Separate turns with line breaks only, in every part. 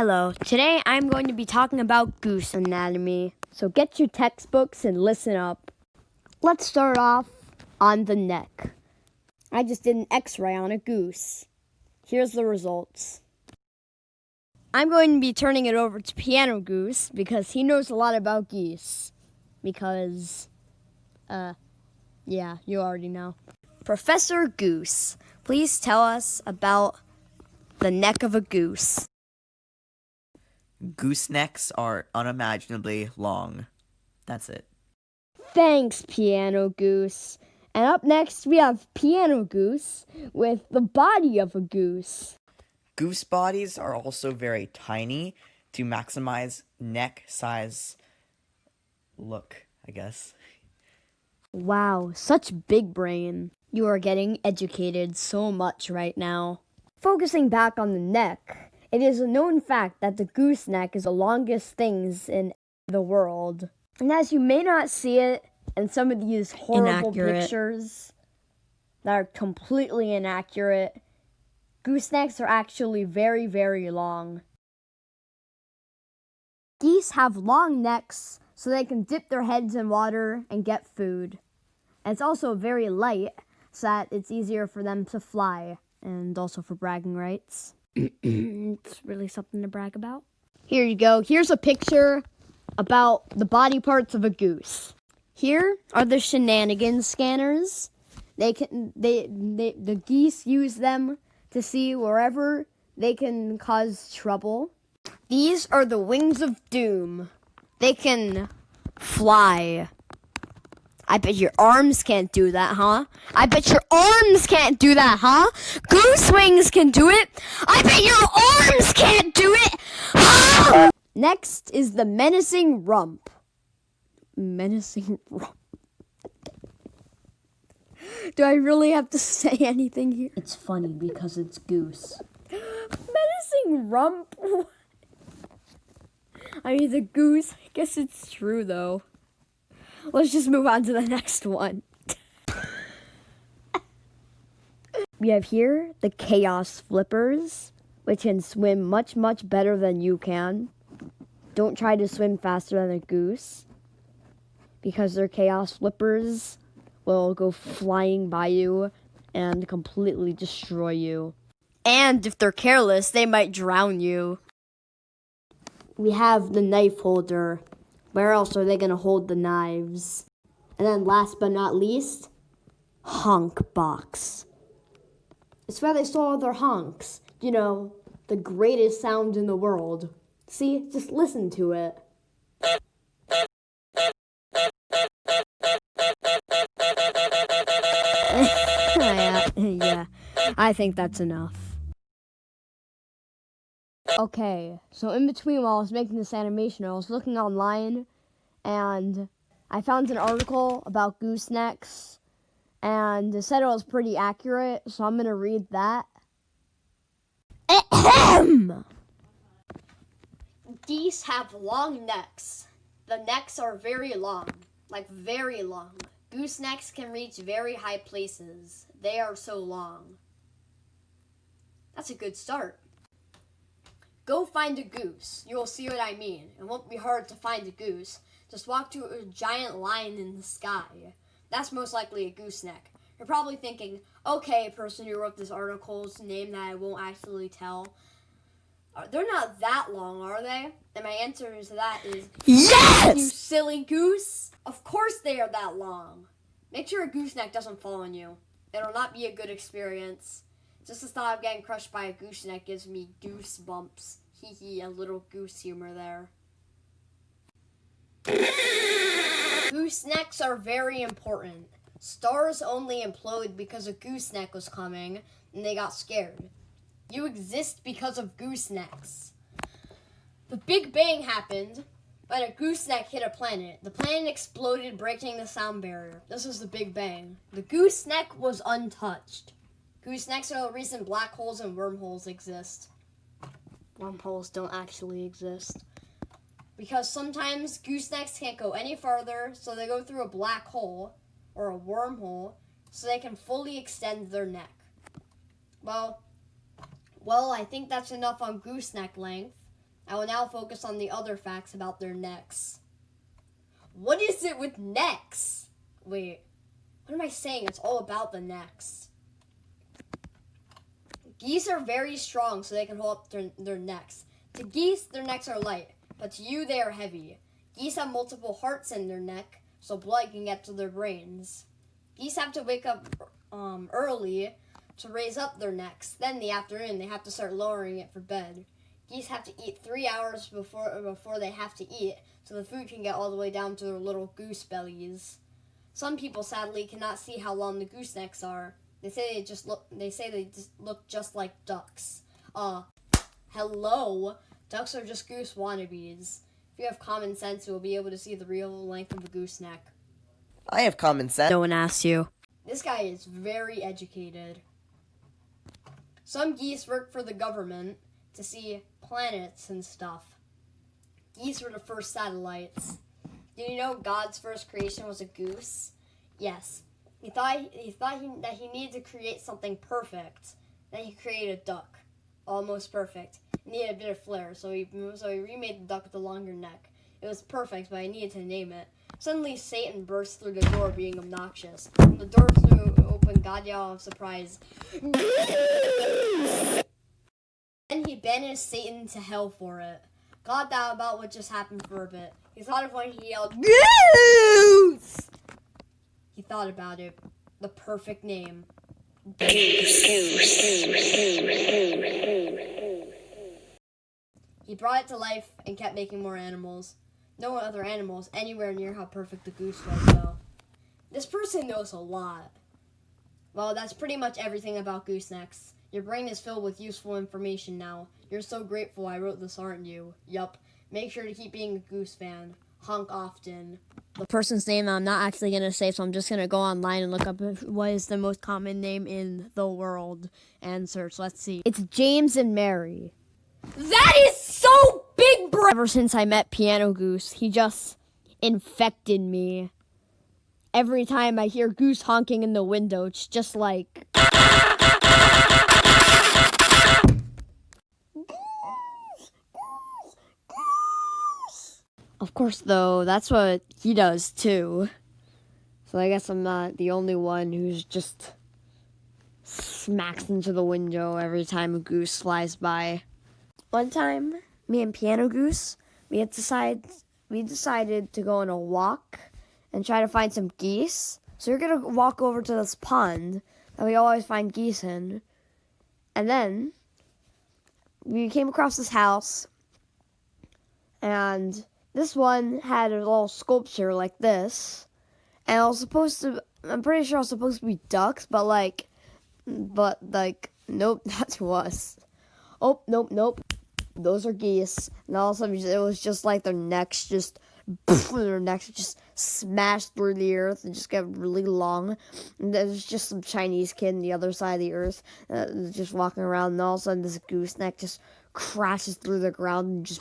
Hello, today I'm going to be talking about goose anatomy. So get your textbooks and listen up. Let's start off on the neck. I just did an x-ray on a goose. Here's the results. I'm going to be turning it over to Piano Goose because he knows a lot about geese. Because, yeah, you already know. Professor Goose, please tell us about the neck of a goose.
Goose necks are unimaginably long. That's it.
Thanks, Piano Goose. And up next, we have Piano Goose with the body of a goose.
Goose bodies are also very tiny to maximize neck size look, I guess.
Wow, such big brain. You are getting educated so much right now. Focusing back on the neck, it is a known fact that the goose neck is the longest things in the world. And as you may not see it in some of these horrible pictures that are completely inaccurate, goose necks are actually very, very long. Geese have long necks so they can dip their heads in water and get food. And it's also very light so that it's easier for them to fly, and also for bragging rights. It's really something to brag about. Here you go. Here's a picture about the body parts of a goose. Here are the shenanigans scanners. The geese use them to see wherever they can cause trouble. These are the wings of doom. They can fly. I bet your arms can't do that, huh? I bet your arms can't do that, huh? Goose wings can do it. I bet your arms can't do it, huh? Next is the menacing rump. Menacing rump. Do I really have to say anything here?
It's funny because it's goose.
Menacing rump? I mean, the goose. I guess it's true, though. Let's just move on to the next one. We have here the chaos flippers, which can swim much, much better than you can. Don't try to swim faster than a goose, because their chaos flippers will go flying by you and completely destroy you. And if they're careless, they might drown you. We have the knife holder. Where else are they going to hold the knives? And then last but not least, honk box. It's where they store all their honks. You know, the greatest sound in the world. See, just listen to it. Yeah, I think that's enough. Okay, so in between while I was making this animation, I was looking online and I found an article about goosenecks and it said it was pretty accurate, so I'm going to read that. Geese have long necks. The necks are very long, like very long. Goosenecks can reach very high places. They are so long. That's a good start. Go find a goose. You will see what I mean. It won't be hard to find a goose. Just walk to a giant line in the sky. That's most likely a gooseneck. You're probably thinking, okay, person who wrote this article's name that I won't actually tell. They're not that long, are they? And my answer to that is, yes! You silly goose! Of course they are that long. Make sure a gooseneck doesn't fall on you. It'll not be a good experience. Just the thought of getting crushed by a gooseneck gives me goosebumps. Hee hee, a little goose humor there. Goosenecks are very important. Stars only implode because a gooseneck was coming and they got scared. You exist because of goosenecks. The Big Bang happened when a gooseneck hit a planet. The planet exploded, breaking the sound barrier. This is the Big Bang. The gooseneck was untouched. Goosenecks are the reason black holes and wormholes exist. Wormholes don't actually exist. Because sometimes goosenecks can't go any farther, so they go through a black hole, or a wormhole, so they can fully extend their neck. Well, I think that's enough on gooseneck length. I will now focus on the other facts about their necks. What is it with necks? Wait, what am I saying? It's all about the necks. Geese are very strong, so they can hold up their necks. To geese, their necks are light, but to you, they are heavy. Geese have multiple hearts in their neck, so blood can get to their brains. Geese have to wake up early to raise up their necks. Then in the afternoon, they have to start lowering it for bed. Geese have to eat 3 hours before they have to eat, so the food can get all the way down to their little goose bellies. Some people sadly cannot see how long the goose necks are. They say they just look just like ducks. Hello, ducks are just goose wannabes. If you have common sense, you will be able to see the real length of a goose neck.
I have common sense.
No one asked you.
This guy is very educated. Some geese work for the government to see planets and stuff. Geese were the first satellites. Did you know God's first creation was a goose? Yes. He thought that he needed to create something perfect. Then he created a duck. Almost perfect. It needed a bit of flair, so he remade the duck with a longer neck. It was perfect, but I needed to name it. Suddenly, Satan burst through the door, being obnoxious. When the door flew open, God yelled of surprise. Then he banished Satan to hell for it. God thought about what just happened for a bit. He thought of when he yelled, "Goose!" He thought about it. The perfect name. He brought it to life and kept making more animals. No other animals anywhere near how perfect the goose was, though. This person knows a lot. Well, that's pretty much everything about goosenecks. Your brain is filled with useful information now. You're so grateful I wrote this, aren't you? Yup. Make sure to keep being a goose fan. Honk often.
The person's name I'm not actually going to say, so I'm just going to go online and look up what is the most common name in the world and search. Let's see. It's James and Mary.
That is so big, bro!
Ever since I met Piano Goose, he just infected me. Every time I hear Goose honking in the window, it's just like... Of course, though, that's what he does, too. So I guess I'm not the only one who's just smacks into the window every time a goose flies by. One time, me and Piano Goose, we decided to go on a walk and try to find some geese. So we're going to walk over to this pond that we always find geese in. And then we came across this house, and this one had a little sculpture like this, and I'm pretty sure it was supposed to be ducks, but nope, that's us. Oh, nope, those are geese. And all of a sudden, it was just like their necks just smashed through the earth and just got really long. And there was just some Chinese kid on the other side of the earth just walking around, and all of a sudden, this gooseneck just crashes through the ground and just...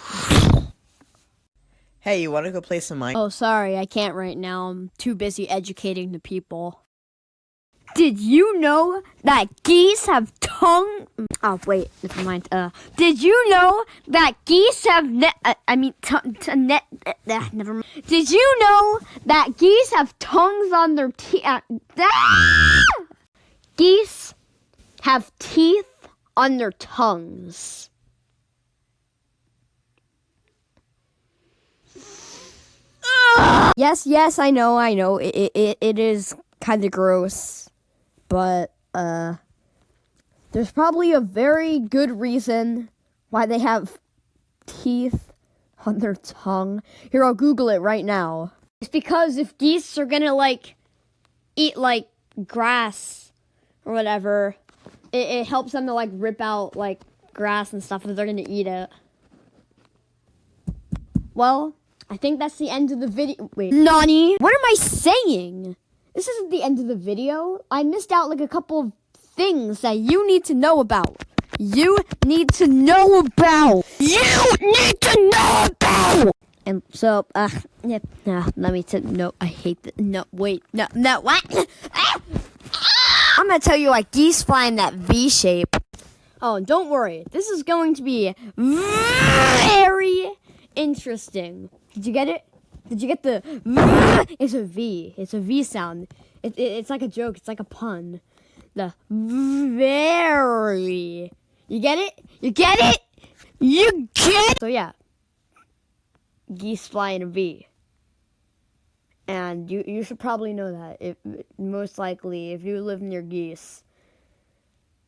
Hey, you want to go play some Minecraft?
Oh, sorry, I can't right now. I'm too busy educating the people. Did you know that geese have tongue... Oh, wait, never mind. Did you know that geese have never mind. Did you know that geese have tongues on their teeth? Geese have teeth on their tongues. Yes, I know. It is kind of gross, but there's probably a very good reason why they have teeth on their tongue. Here, I'll Google it right now. It's because if geese are gonna eat grass or whatever, it helps them to rip out grass and stuff if they're gonna eat it. Well, I think that's the end of the video. Wait. Nani? What am I saying? This isn't the end of the video. I missed out a couple of things that you need to know about. And so, let me no, I hate that. No, wait, no, what? I'm gonna tell you geese fly in that V shape. Oh, don't worry. This is going to be very interesting. Did you get it? Did you get the? It's a V. It's a V sound. It's like a joke. It's like a pun. The very. You get it? You get it? You get it? So yeah. Geese fly in a V. And you should probably know that. Most likely, if you live near geese.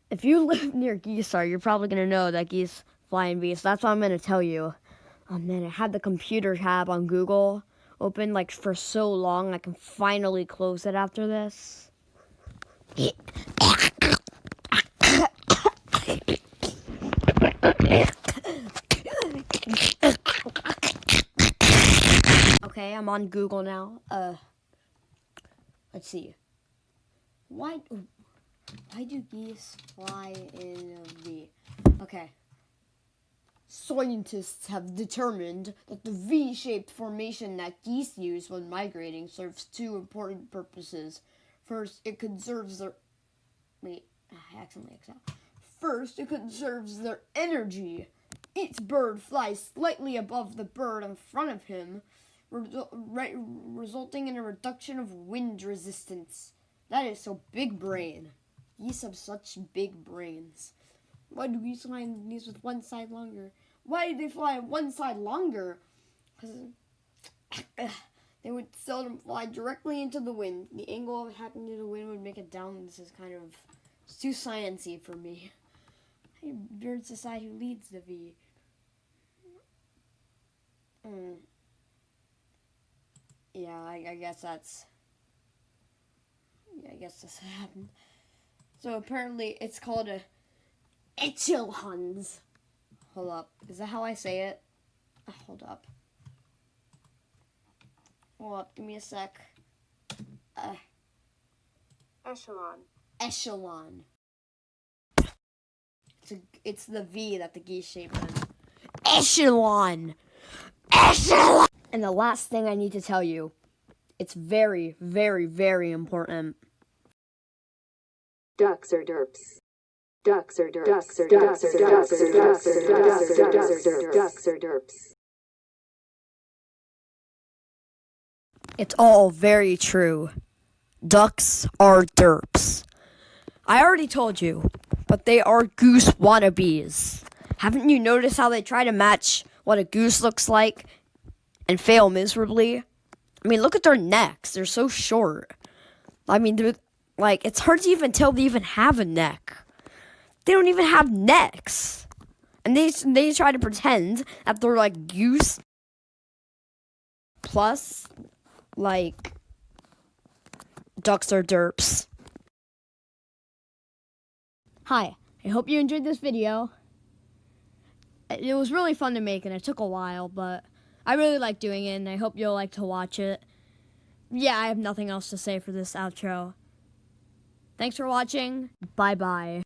If you live near geese, you're probably going to know that geese fly in V. So that's what I'm going to tell you. Oh man, I had the computer tab on Google open like for so long. I can finally close it after this. Okay, I'm on Google now. Let's see. Why do geese fly in a V? Okay. Scientists have determined that the V-shaped formation that geese use when migrating serves two important purposes. First, it conserves their... Wait, I accidentally X out. First, it conserves their energy. Each bird flies slightly above the bird in front of him, resulting in a reduction of wind resistance. That is so big brain. Geese have such big brains. Why do geese fly in these with one side longer? Why do they fly on one side longer? Because they would seldom fly directly into the wind. The angle of it happening to the wind would make it down. This is kind of it's too sciencey for me. Birds decide who leads the V. Yeah, I guess that's... Yeah, I guess this happened. So apparently it's called a echelons. Hold up. Is that how I say it? Hold up. Hold up. Give me a sec.
Echelon.
Echelon. It's the V that the geese shape in. Echelon! Echelon! And the last thing I need to tell you, it's very, very, very important.
Ducks are derps. Ducks are derps. Ducks are derps. Ducks are derps. Ducks are derps.
It's all very true. Ducks are derps. I already told you, but they are goose wannabes. Haven't you noticed how they try to match what a goose looks like and fail miserably? I mean, look at their necks. They're so short. I mean, it's hard to even tell they even have a neck. They don't even have necks. And they try to pretend that they're like goose. Plus, like, ducks are derps. Hi, I hope you enjoyed this video. It was really fun to make and it took a while, but I really like doing it and I hope you'll like to watch it. Yeah, I have nothing else to say for this outro. Thanks for watching. Bye-bye.